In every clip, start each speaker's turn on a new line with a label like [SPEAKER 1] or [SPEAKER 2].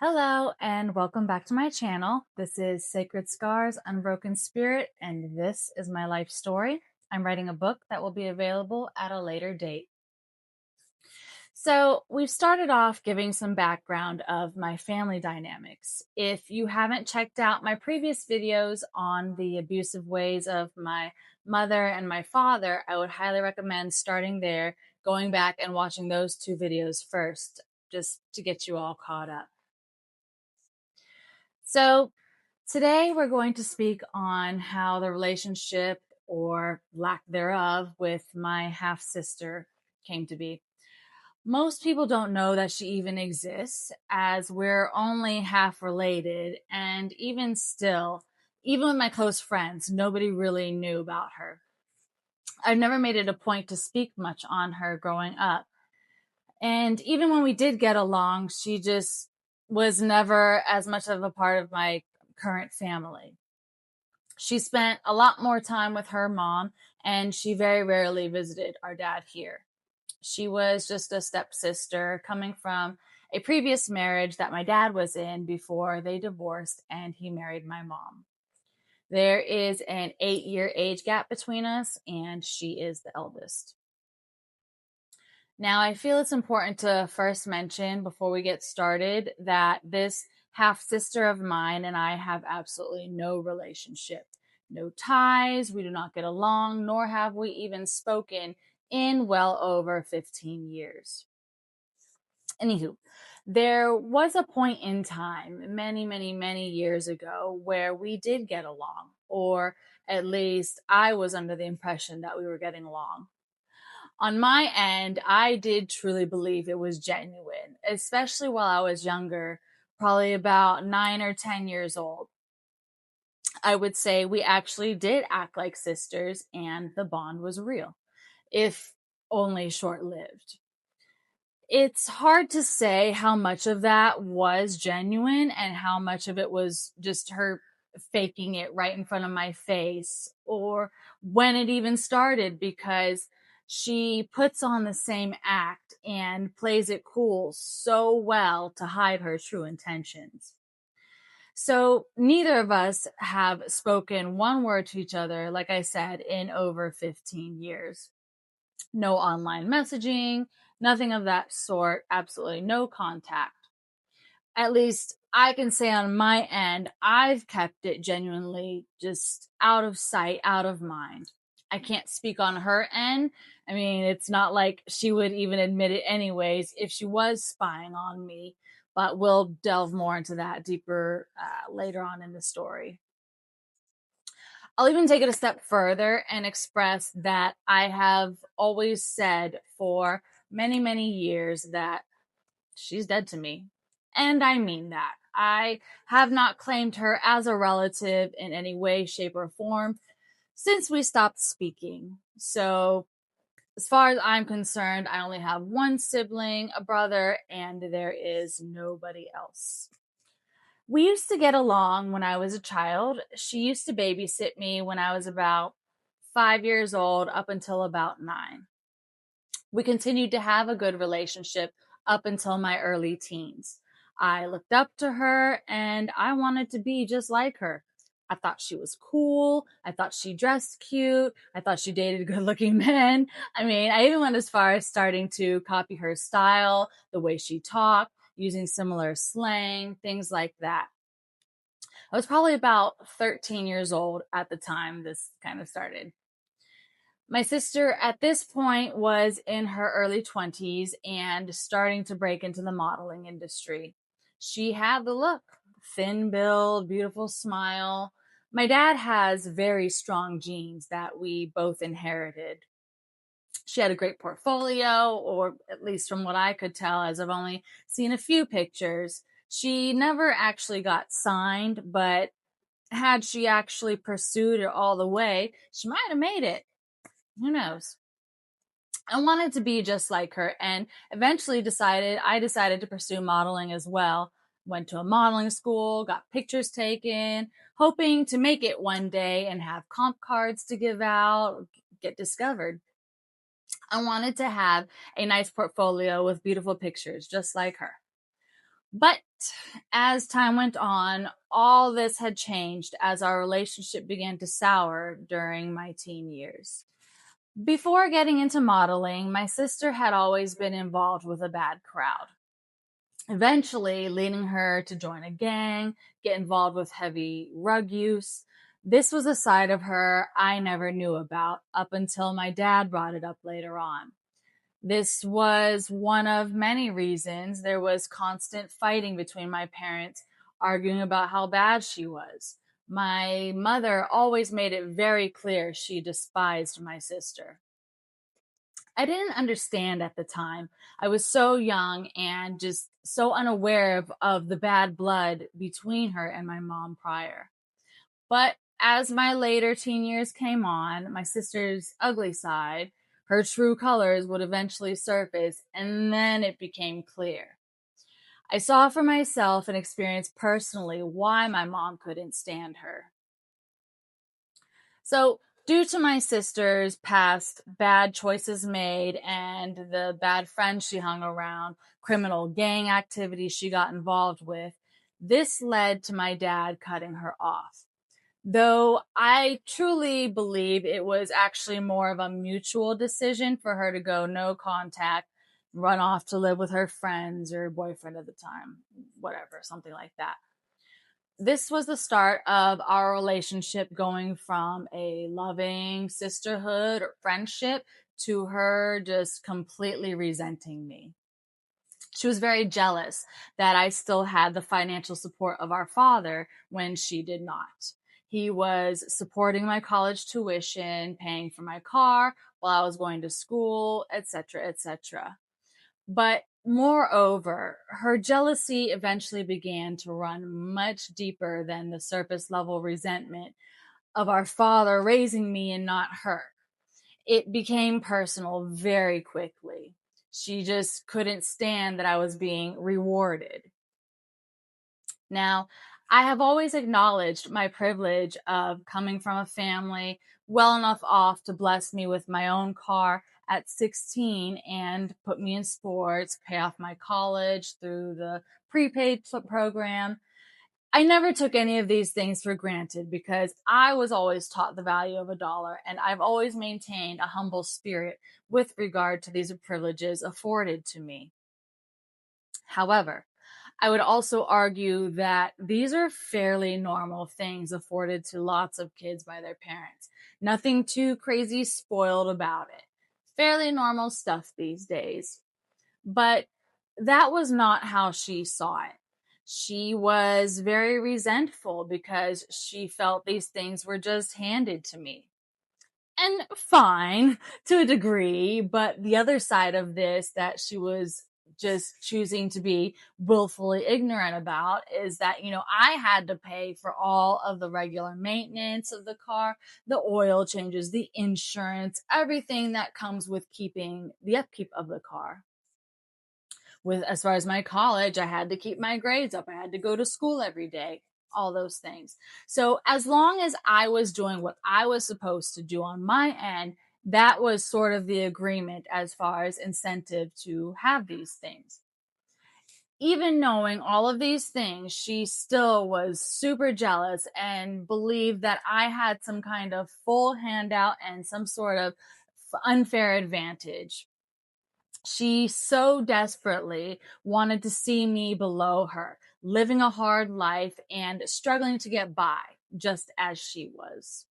[SPEAKER 1] Hello and welcome back to my channel. This is Sacred Scars Unbroken Spirit, and this is my life story. I'm writing a book that will be available at a later date. So, we've started off giving some background of my family dynamics. If you haven't checked out my previous videos on the abusive ways of my mother and my father, I would highly recommend starting there, going back and watching those two videos first, just to get you all caught up. So, today we're going to speak on how the relationship or lack thereof with my half sister came to be. Most people don't know that she even exists, as we're only half related, and even still, even with my close friends, nobody really knew about her. I've never made it a point to speak much on her growing up. And even when we did get along, she just was never as much of a part of my current family. She spent a lot more time with her mom, and she very rarely visited our dad here. She was just a stepsister coming from a previous marriage that my dad was in before they divorced and he married my mom. There is an 8-year age gap between us, and she is the eldest. Now, I feel it's important to first mention before we get started that this half sister of mine and I have absolutely no relationship, no ties. We do not get along, nor have we even spoken in well over 15 years. Anywho, there was a point in time, many years ago, where we did get along, or at least I was under the impression that we were getting along. On my end, I did truly believe it was genuine, especially while I was younger, probably about 9 or 10 years old. I would say we actually did act like sisters and the bond was real, if only short lived. It's hard to say how much of that was genuine and how much of it was just her faking it right in front of my face, or when it even started, because she puts on the same act and plays it cool so well to hide her true intentions. So neither of us have spoken one word to each other, like I said, in over 15 years. No online messaging, nothing of that sort, absolutely no contact. At least I can say on my end, I've kept it genuinely just out of sight, out of mind. I can't speak on her end. I mean, it's not like she would even admit it anyways if she was spying on me, but we'll delve more into that deeper later on in the story. I'll even take it a step further and express that I have always said for many years that she's dead to me. And I mean that. I have not claimed her as a relative in any way, shape, or form since we stopped speaking. So, as far as I'm concerned, I only have one sibling, a brother, and there is nobody else. We used to get along when I was a child. She used to babysit me when I was about 5 years old up until about 9. We continued to have a good relationship up until my early teens. I looked up to her and I wanted to be just like her. I thought she was cool. I thought she dressed cute. I thought she dated good looking men. I mean, I even went as far as starting to copy her style, the way she talked, using similar slang, things like that. I was probably about 13 years old at the time this kind of started. My sister at this point was in her early 20s and starting to break into the modeling industry. She had the look, thin build, beautiful smile. My dad has very strong genes that we both inherited. She had a great portfolio, or at least from what I could tell, as I've only seen a few pictures. She never actually got signed, but had she actually pursued it all the way, she might have made it. Who knows? I wanted to be just like her, and eventually I decided to pursue modeling as well. Went to a modeling school, got pictures taken, hoping to make it one day and have comp cards to give out, get discovered. I wanted to have a nice portfolio with beautiful pictures, just like her. But as time went on, all this had changed as our relationship began to sour during my teen years. Before getting into modeling, my sister had always been involved with a bad crowd, eventually leading her to join a gang, get involved with heavy drug use. This was a side of her I never knew about up until my dad brought it up later on. This was one of many reasons there was constant fighting between my parents, arguing about how bad she was. My mother always made it very clear she despised my sister. I didn't understand at the time. I was so young and just so unaware of the bad blood between her and my mom prior. But as my later teen years came on, my sister's ugly side, her true colors would eventually surface, and then it became clear. I saw for myself and experienced personally why my mom couldn't stand her. So, due to my sister's past bad choices made and the bad friends she hung around, criminal gang activities she got involved with, this led to my dad cutting her off. Though I truly believe it was actually more of a mutual decision for her to go no contact, run off to live with her friends or boyfriend at the time, whatever, something like that. This was the start of our relationship going from a loving sisterhood or friendship to her just completely resenting me. She was very jealous that I still had the financial support of our father when she did not. He was supporting my college tuition, paying for my car while I was going to school, etc., etc. But moreover, her jealousy eventually began to run much deeper than the surface level resentment of our father raising me and not her. It became personal very quickly. She just couldn't stand that I was being rewarded. Now, I have always acknowledged my privilege of coming from a family well enough off to bless me with my own car at 16 and put me in sports, pay off my college through the prepaid program. I never took any of these things for granted because I was always taught the value of a dollar, and I've always maintained a humble spirit with regard to these privileges afforded to me. However, I would also argue that these are fairly normal things afforded to lots of kids by their parents. Nothing too crazy spoiled about it. Fairly normal stuff these days. But that was not how she saw it. She was very resentful because she felt these things were just handed to me. And fine to a degree, but the other side of this that she was just choosing to be willfully ignorant about is that, I had to pay for all of the regular maintenance of the car, the oil changes, the insurance, everything that comes with keeping the upkeep of the car. With as far as my college, I had to keep my grades up. I had to go to school every day, all those things. So as long as I was doing what I was supposed to do on my end, that was sort of the agreement as far as incentive to have these things. Even knowing all of these things, she still was super jealous and believed that I had some kind of full handout and some sort of unfair advantage. She so desperately wanted to see me below her, living a hard life and struggling to get by, just as she was.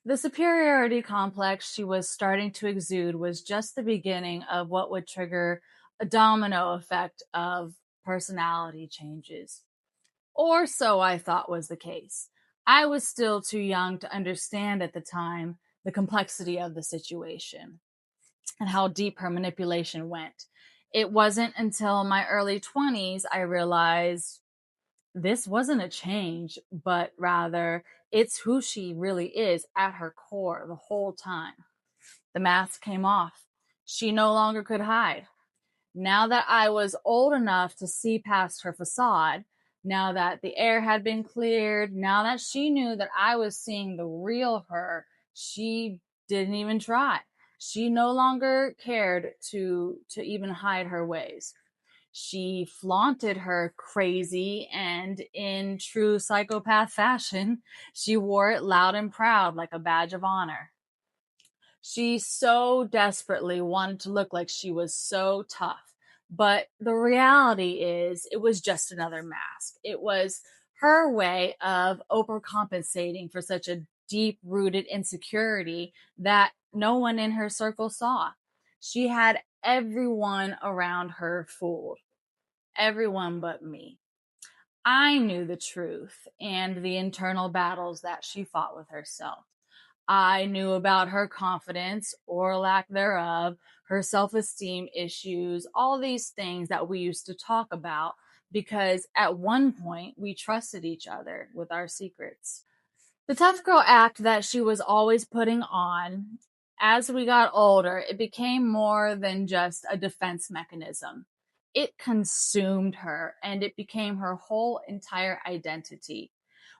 [SPEAKER 1] The superiority complex she was starting to exude was just the beginning of what would trigger a domino effect of personality changes. Or so I thought was the case. I was still too young to understand at the time the complexity of the situation and how deep her manipulation went. It wasn't until my early 20s I realized this wasn't a change, but rather it's who she really is at her core the whole time. The mask came off. She no longer could hide. Now that I was old enough to see past her facade, now that the air had been cleared, now that she knew that I was seeing the real her, she didn't even try. She no longer cared to even hide her ways. She flaunted her crazy, and in true psychopath fashion, she wore it loud and proud like a badge of honor. She so desperately wanted to look like she was so tough. But the reality is, it was just another mask. It was her way of overcompensating for such a deep rooted insecurity that no one in her circle saw. She had everyone around her fooled, everyone but me. I knew the truth and the internal battles that she fought with herself. I knew about her confidence or lack thereof, her self esteem issues, all these things that we used to talk about because at one point we trusted each other with our secrets. The tough girl act that she was always putting on, as we got older, it became more than just a defense mechanism. It consumed her and it became her whole entire identity.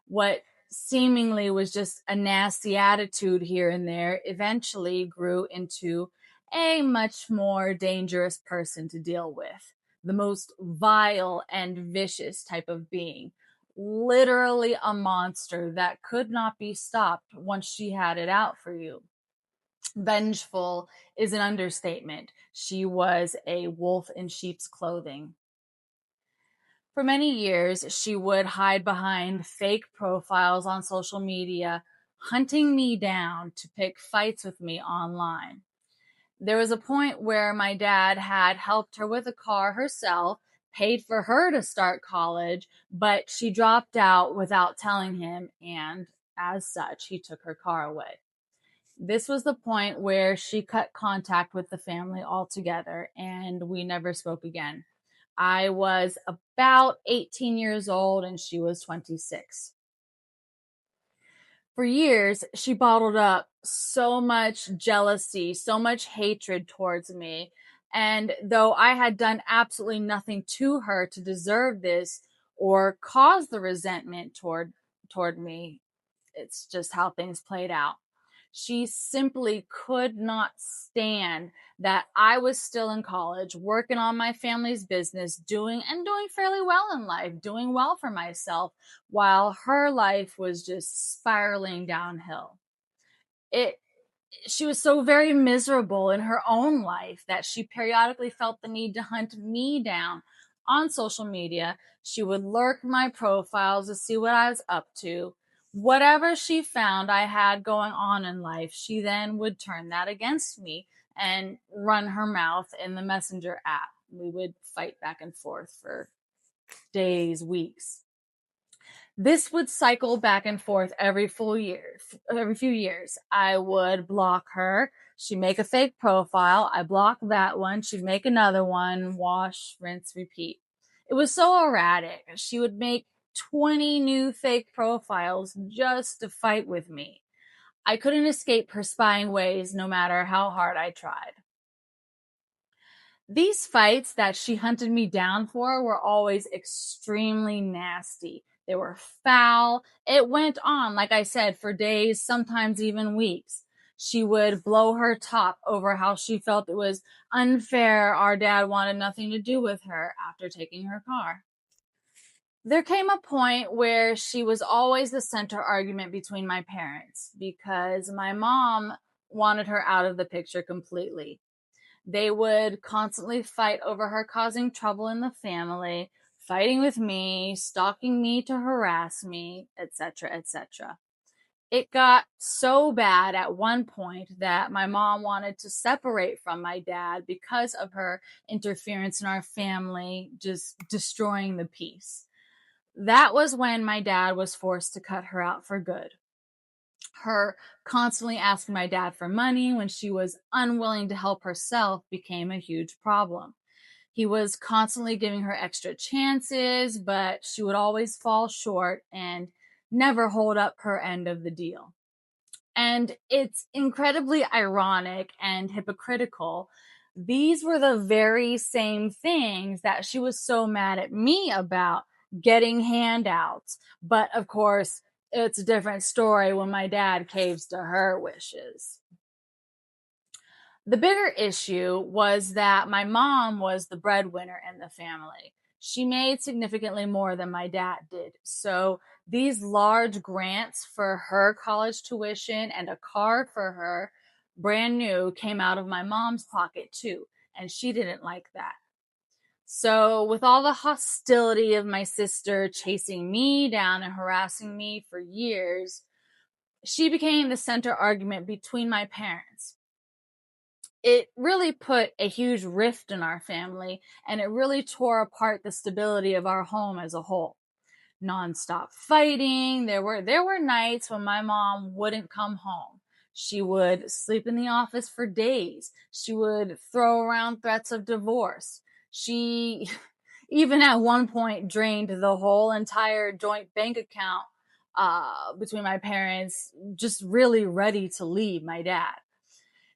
[SPEAKER 1] What seemingly was just a nasty attitude here and there eventually grew into a much more dangerous person to deal with. The most vile and vicious type of being. Literally a monster that could not be stopped once she had it out for you. Vengeful is an understatement. She was a wolf in sheep's clothing. For many years, she would hide behind fake profiles on social media, hunting me down to pick fights with me online. There was a point where my dad had helped her with a car herself, paid for her to start college, but she dropped out without telling him, and as such, he took her car away. This was the point where she cut contact with the family altogether, and we never spoke again. I was about 18 years old and she was 26. For years, she bottled up so much jealousy, so much hatred towards me. And though I had done absolutely nothing to her to deserve this or cause the resentment toward me, it's just how things played out. She simply could not stand that I was still in college, working on my family's business, doing fairly well in life, doing well for myself, while her life was just spiraling downhill. It She was so very miserable in her own life that she periodically felt the need to hunt me down on social media. She would lurk my profiles to see what I was up to. Whatever she found I had going on in life, she then would turn that against me and run her mouth in the Messenger app. We would fight back and forth for days, weeks. This would cycle back and forth every few years. I would block her. She'd make a fake profile. I block that one. She'd make another one. Wash, rinse, repeat. It was so erratic. She would make 20 new fake profiles just to fight with me. I couldn't escape her spying ways no matter how hard I tried. These fights that she hunted me down for were always extremely nasty. They were foul. It went on, like I said, for days, sometimes even weeks. She would blow her top over how she felt it was unfair our dad wanted nothing to do with her after taking her car. There came a point where she was always the center argument between my parents because my mom wanted her out of the picture completely. They would constantly fight over her causing trouble in the family, fighting with me, stalking me to harass me, etc., etc. It got so bad at one point that my mom wanted to separate from my dad because of her interference in our family, just destroying the peace. That was when my dad was forced to cut her out for good. Her constantly asking my dad for money when she was unwilling to help herself became a huge problem. He was constantly giving her extra chances, but she would always fall short and never hold up her end of the deal. And it's incredibly ironic and hypocritical. These were the very same things that she was so mad at me about, getting handouts. But of course, it's a different story when my dad caves to her wishes. The bigger issue was that my mom was the breadwinner in the family. She made significantly more than my dad did. So these large grants for her college tuition and a car for her, brand new, came out of my mom's pocket too. And she didn't like that. So, with all the hostility of my sister chasing me down and harassing me for years, she became the center argument between my parents. It really put a huge rift in our family, and it really tore apart the stability of our home as a whole. Nonstop fighting. There were nights when my mom wouldn't come home. She would sleep in the office for days. She would throw around threats of divorce. She even at one point drained the whole entire joint bank account between my parents, just really ready to leave my dad.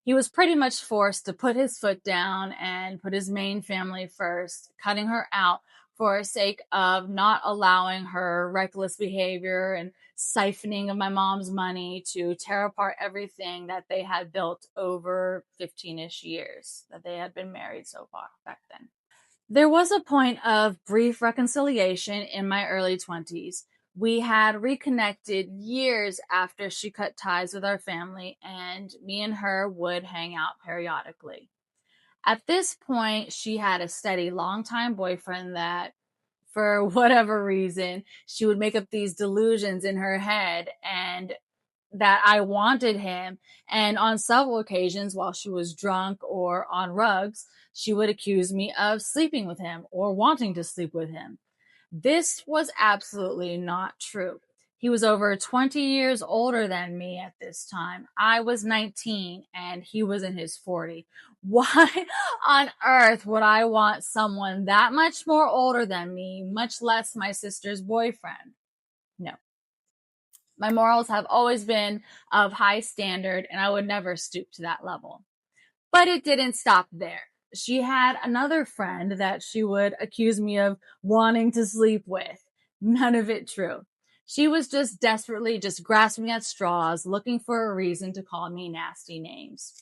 [SPEAKER 1] He was pretty much forced to put his foot down and put his main family first, cutting her out for sake of not allowing her reckless behavior and siphoning of my mom's money to tear apart everything that they had built over 15-ish years that they had been married so far back then. There was a point of brief reconciliation in my early 20s. We had reconnected years after she cut ties with our family, and me and her would hang out periodically. At this point, she had a steady, longtime boyfriend that, for whatever reason, she would make up these delusions in her head and that I wanted him. And on several occasions, while she was drunk or on rugs, she would accuse me of sleeping with him or wanting to sleep with him. This was absolutely not true. He was over 20 years older than me at this time. I was 19 and he was in his 40s. Why on earth would I want someone that much more older than me, much less my sister's boyfriend? No. My morals have always been of high standard, and I would never stoop to that level. But it didn't stop there. She had another friend that she would accuse me of wanting to sleep with. None of it true. She was just desperately just grasping at straws, looking for a reason to call me nasty names.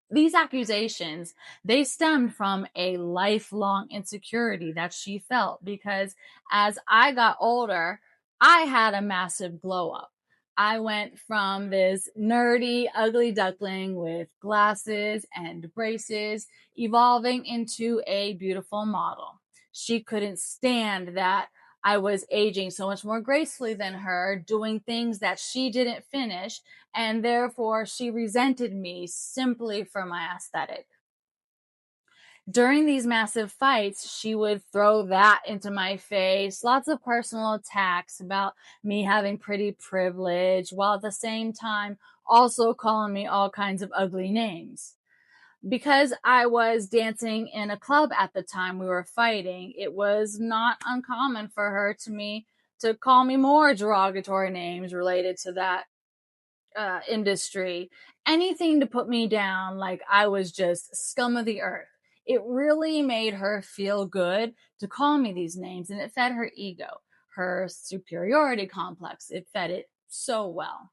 [SPEAKER 1] These accusations, they stemmed from a lifelong insecurity that she felt because as I got older, I had a massive glow up. I went from this nerdy, ugly duckling with glasses and braces, evolving into a beautiful model. She couldn't stand that I was aging so much more gracefully than her, doing things that she didn't finish, and therefore she resented me simply for my aesthetic. During these massive fights, she would throw that into my face, lots of personal attacks about me having pretty privilege, while at the same time also calling me all kinds of ugly names. Because I was dancing in a club at the time we were fighting, it was not uncommon for her to call me more derogatory names related to that industry. Anything to put me down like I was just scum of the earth. It really made her feel good to call me these names, and it fed her ego, her superiority complex. It fed it so well.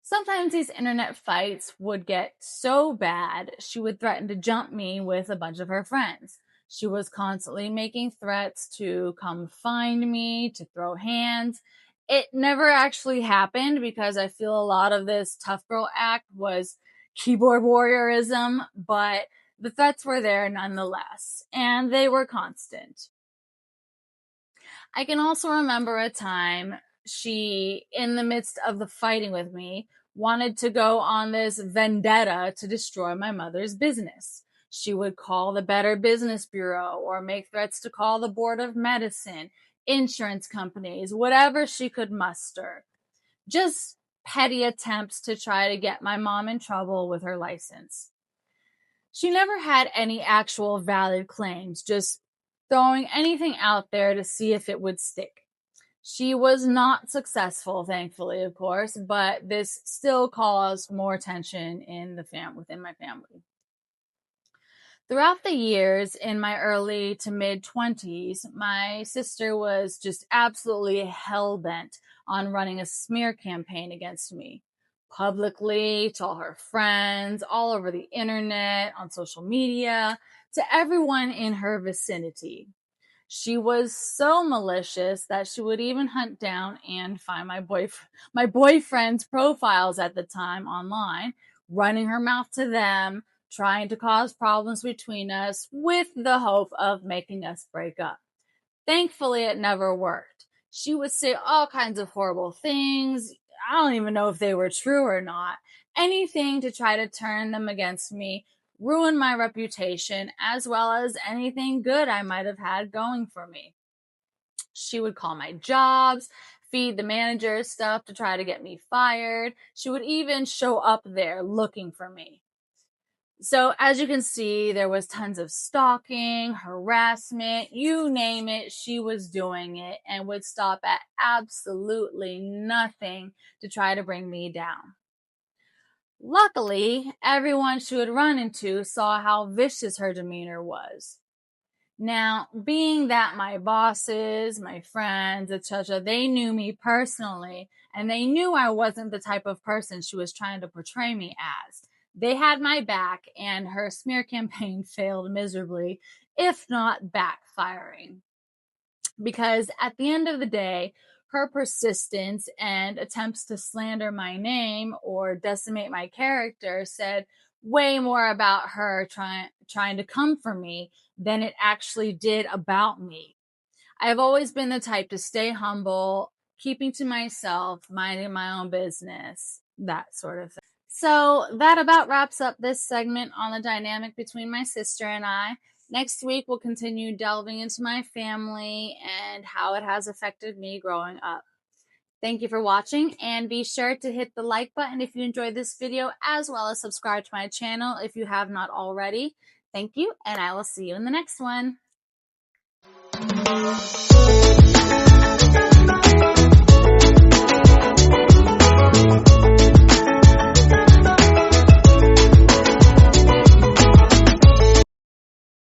[SPEAKER 1] Sometimes these internet fights would get so bad, she would threaten to jump me with a bunch of her friends. She was constantly making threats to come find me, to throw hands. It never actually happened because I feel a lot of this tough girl act was keyboard warriorism, but the threats were there nonetheless, and they were constant. I can also remember a time she, in the midst of the fighting with me, wanted to go on this vendetta to destroy my mother's business. She would call the Better Business Bureau or make threats to call the Board of Medicine, insurance companies, whatever she could muster. Just petty attempts to try to get my mom in trouble with her license. She never had any actual valid claims, just throwing anything out there to see if it would stick. She was not successful, thankfully, of course, but this still caused more tension within my family. Throughout the years in my early to mid 20s, my sister was just absolutely hell-bent on running a smear campaign against me. publicly, to all her friends, all over the internet, on social media, to everyone in her vicinity. She was so malicious that she would even hunt down and find my boyfriend's profiles at the time online, running her mouth to them, trying to cause problems between us with the hope of making us break up. Thankfully, it never worked. She would say all kinds of horrible things. I don't even know if they were true or not. Anything to try to turn them against me, ruin my reputation, as well as anything good I might have had going for me. She would call my jobs, feed the manager stuff to try to get me fired. She would even show up there looking for me. So as you can see, there was tons of stalking, harassment, you name it, she was doing it and would stop at absolutely nothing to try to bring me down. Luckily, everyone she would run into saw how vicious her demeanor was. Now, being that my bosses, my friends, etc., they knew me personally, and they knew I wasn't the type of person she was trying to portray me as. They had my back, and her smear campaign failed miserably, if not backfiring. Because at the end of the day, her persistence and attempts to slander my name or decimate my character said way more about her trying to come for me than it actually did about me. I've always been the type to stay humble, keeping to myself, minding my own business, that sort of thing. So that about wraps up this segment on the dynamic between my sister and I. Next week, we'll continue delving into my family and how it has affected me growing up. Thank you for watching, and be sure to hit the like button if you enjoyed this video, as well as subscribe to my channel if you have not already. Thank you, and I will see you in the next one.